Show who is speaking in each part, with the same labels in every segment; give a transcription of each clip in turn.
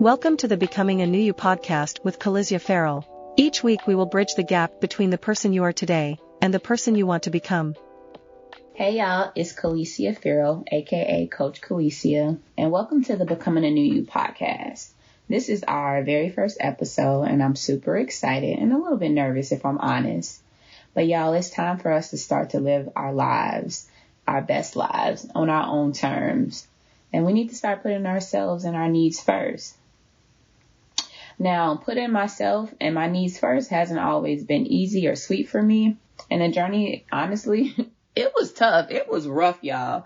Speaker 1: Welcome to the Becoming a New You podcast with Calizza Farrell. Each week we will bridge the gap between the person you are today and the person you want to become.
Speaker 2: Hey y'all, it's Calizza Farrell, aka Coach Calizza, and welcome to the Becoming a New You podcast. This is our very first episode, and I'm super excited and a little bit nervous if I'm honest. But y'all, it's time for us to start to live our lives, our best lives, on our own terms. And we need to start putting ourselves and our needs first. Now, putting myself and my needs first hasn't always been easy or sweet for me. And the journey, honestly, it was tough. It was rough, y'all.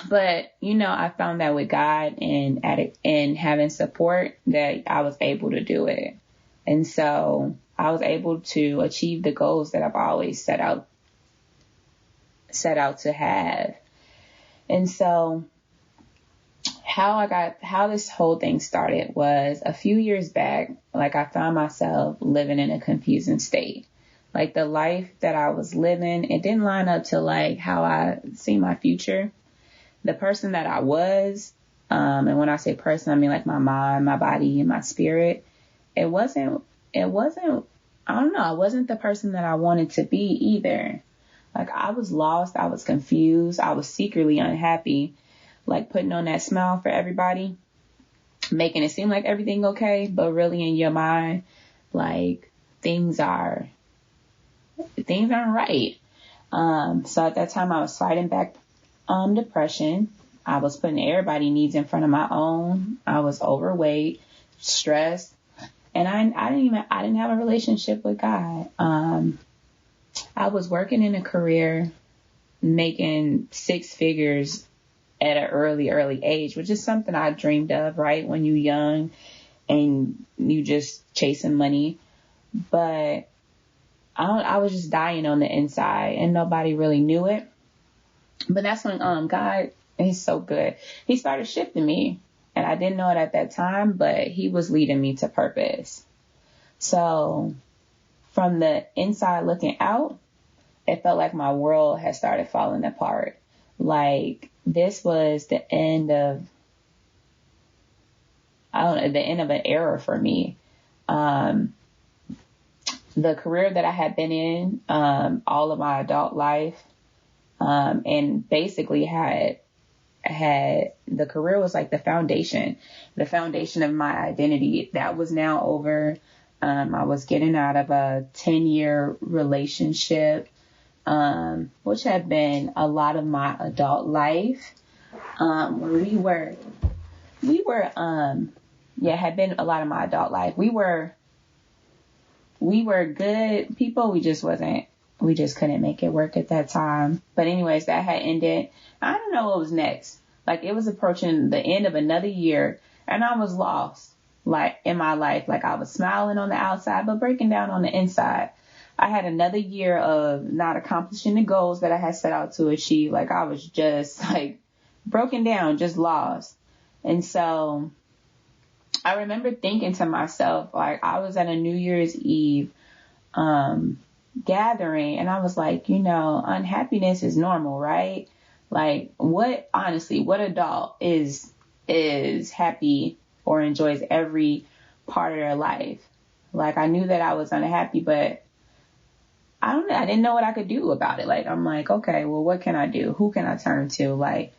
Speaker 2: But, I found that with God and having support that I was able to do it. And so I was able to achieve the goals that I've always set out to have. And so how this whole thing started was a few years back, I found myself living in a confusing state. The life that I was living, it didn't line up to how I see my future. The person that I was, and when I say person, I mean my mind, my body, and my spirit. I wasn't the person that I wanted to be either. I was lost, I was confused, I was secretly unhappy, putting on that smile for everybody, making it seem like everything okay, but really in your mind, things aren't right. So at that time I was fighting back depression. I was putting everybody's needs in front of my own. I was overweight, stressed, and I didn't have a relationship with God. I was working in a career, making six figures at an early age, which is something I dreamed of, right? When you're young and you just chasing money. But I was just dying on the inside and nobody really knew it. But that's when God, he's so good. He started shifting me, and I didn't know it at that time, but he was leading me to purpose. So from the inside looking out, it felt like my world had started falling apart. This was the end of an era for me. The career that I had been in, all of my adult life, and basically had the career was the foundation of my identity. That was now over. I was getting out of a 10-year relationship, which had been a lot of my adult life, where had been a lot of my adult life. We were good people. We just couldn't make it work at that time. But anyways, that had ended. I don't know what was next. It was approaching the end of another year, and I was lost, in my life. I was smiling on the outside, but breaking down on the inside. I had another year of not accomplishing the goals that I had set out to achieve. I was just broken down, just lost. And so I remember thinking to myself, I was at a New Year's Eve gathering, and I was unhappiness is normal, right? What adult is happy or enjoys every part of their life? I knew that I was unhappy, but I didn't know what I could do about it. I'm okay, well, what can I do? Who can I turn to?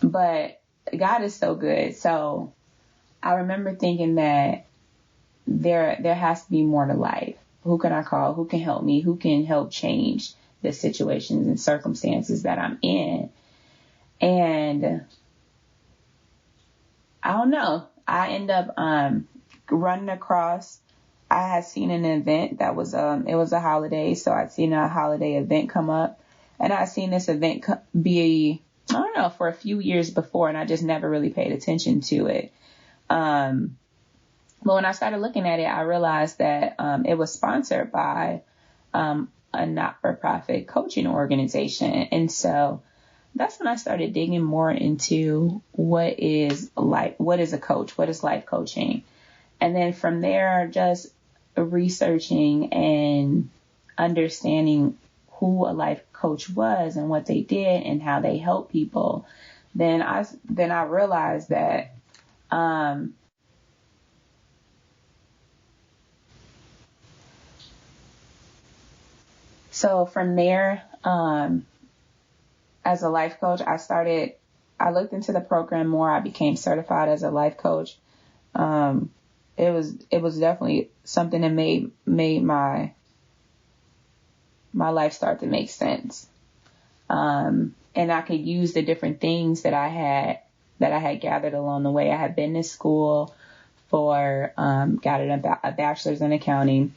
Speaker 2: But God is so good. So I remember thinking that there has to be more to life. Who can I call? Who can help me? Who can help change the situations and circumstances that I'm in? And I don't know. I end up running across. I had seen an event that was it was a holiday, so I'd seen a holiday event come up, and I'd seen this event be, I don't know, for a few years before, and I just never really paid attention to it. But when I started looking at it, I realized that it was sponsored by a not-for-profit coaching organization, and so that's when I started digging more into what is a coach, what is life coaching. And then from there, just researching and understanding who a life coach was and what they did and how they help people. then I realized that, so from there, as a life coach, I looked into the program more. I became certified as a life coach. It was definitely something that made my life start to make sense. And I could use the different things that I had gathered along the way. I had been to school for, got a bachelor's in accounting,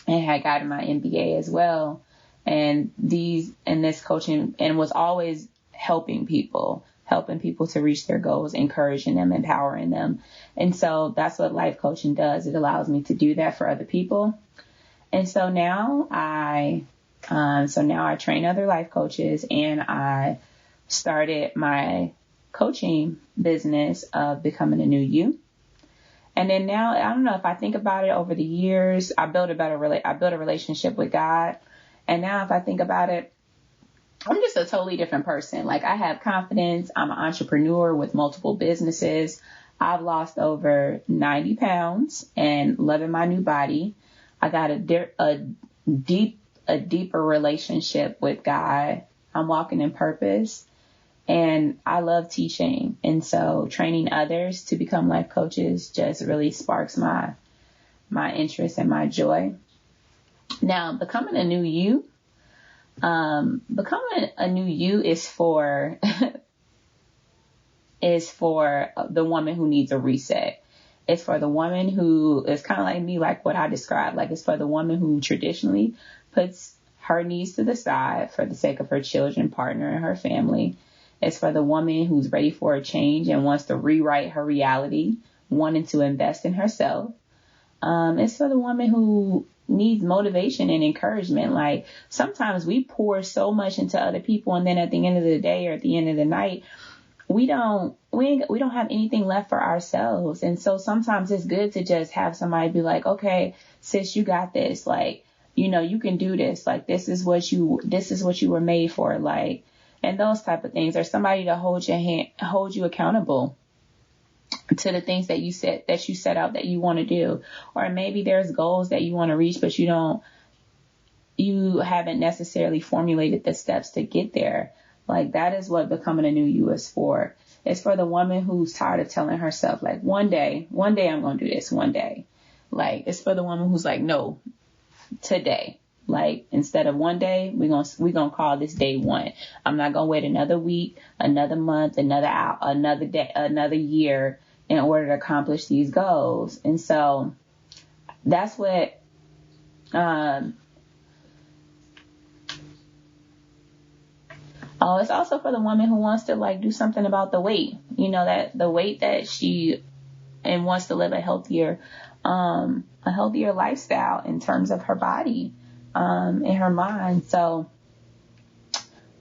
Speaker 2: and had gotten my MBA as well. And this coaching, and was always helping people to reach their goals, encouraging them, empowering them. And so that's what life coaching does. It allows me to do that for other people. And so now I train other life coaches, and I started my coaching business of Becoming a New You. And then now, I don't know, if I think about it, over the years, I built a relationship with God. And now if I think about it, I'm just a totally different person. Like, I have confidence. I'm an entrepreneur with multiple businesses. I've lost over 90 pounds and loving my new body. I got a deeper relationship with God. I'm walking in purpose, and I love teaching. And so training others to become life coaches just really sparks my interest and my joy. Now, becoming a new you, is for the woman who needs a reset. It's for the woman who is kind of like me, like what I described. Like, it's for the woman who traditionally puts her needs to the side for the sake of her children, partner, and her family. It's for the woman who's ready for a change and wants to rewrite her reality, wanting to invest in herself. It's for the woman who needs motivation and encouragement. Like, sometimes we pour so much into other people, and then at the end of the day or at the end of the night, we don't have anything left for ourselves. And so sometimes it's good to just have somebody be like, okay, sis, you got this. Like, you can do this. Like, this is what you were made for. Like, and those type of things, or somebody to hold you accountable to the things that you set out that you want to do. Or maybe there's goals that you want to reach, but you haven't necessarily formulated the steps to get there. Like, that is what becoming a new you is for. It's for the woman who's tired of telling herself, like, one day I'm going to do this one day. Like, it's for the woman who's like, no, today. Like, instead of one day, we're going to call this day one. I'm not going to wait another week, another month, another hour, another day, another year in order to accomplish these goals. And so that's what, it's also for the woman who wants to, like, do something about the weight, that the weight that she, and wants to live a healthier lifestyle in terms of her body, in her mind. So,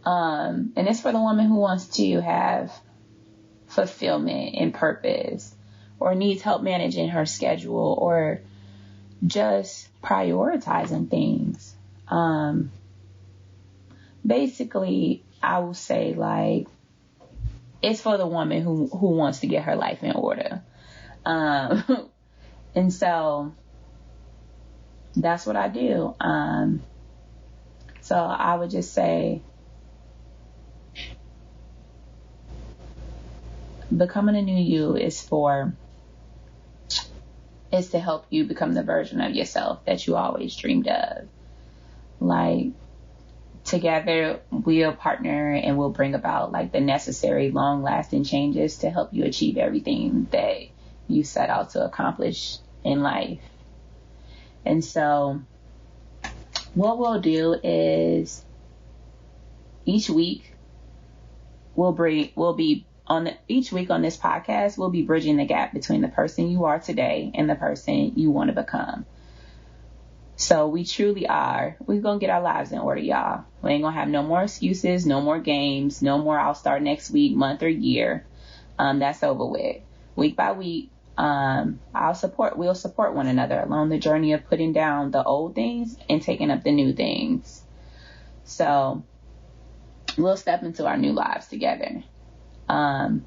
Speaker 2: and it's for the woman who wants to have fulfillment and purpose, or needs help managing her schedule, or just prioritizing things. Basically, I will say, like, it's for the woman who wants to get her life in order. And so that's what I do. So I would just say, becoming a new you is to help you become the version of yourself that you always dreamed of. Like, together we'll partner and we'll bring about, like, the necessary long-lasting changes to help you achieve everything that you set out to accomplish in life. And so what we'll do is, each week on this podcast, we'll be bridging the gap between the person you are today and the person you want to become. So we truly are. We're going to get our lives in order, y'all. We ain't going to have no more excuses, no more games, no more I'll start next week, month, or year. That's over with. Week by week, we'll support one another along the journey of putting down the old things and taking up the new things. So we'll step into our new lives together.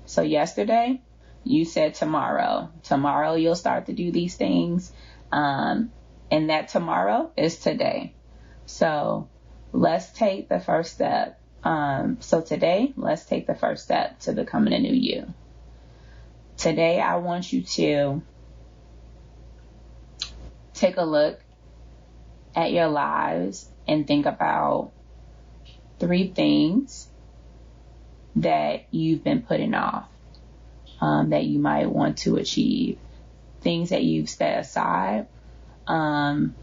Speaker 2: So yesterday, you said tomorrow. Tomorrow you'll start to do these things. And that tomorrow is today. So let's take the first step. So today, let's take the first step to becoming a new you. Today, I want you to take a look at your lives and think about 3 things that you've been putting off, that you might want to achieve, things that you've set aside, and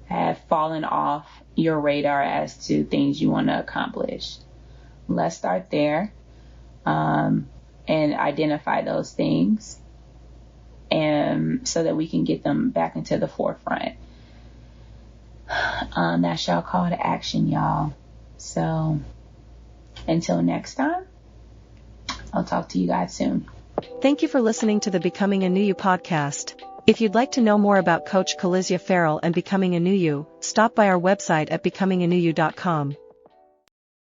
Speaker 2: have fallen off your radar as to things you want to accomplish. Let's start there, and identify those things, and so that we can get them back into the forefront. That's your call to action, y'all. So until next time, I'll talk to you guys soon.
Speaker 1: Thank you for listening to the Becoming a New You podcast. If you'd like to know more about Coach Calizza Farrell and Becoming a New You, stop by our website at becominganewYou.com.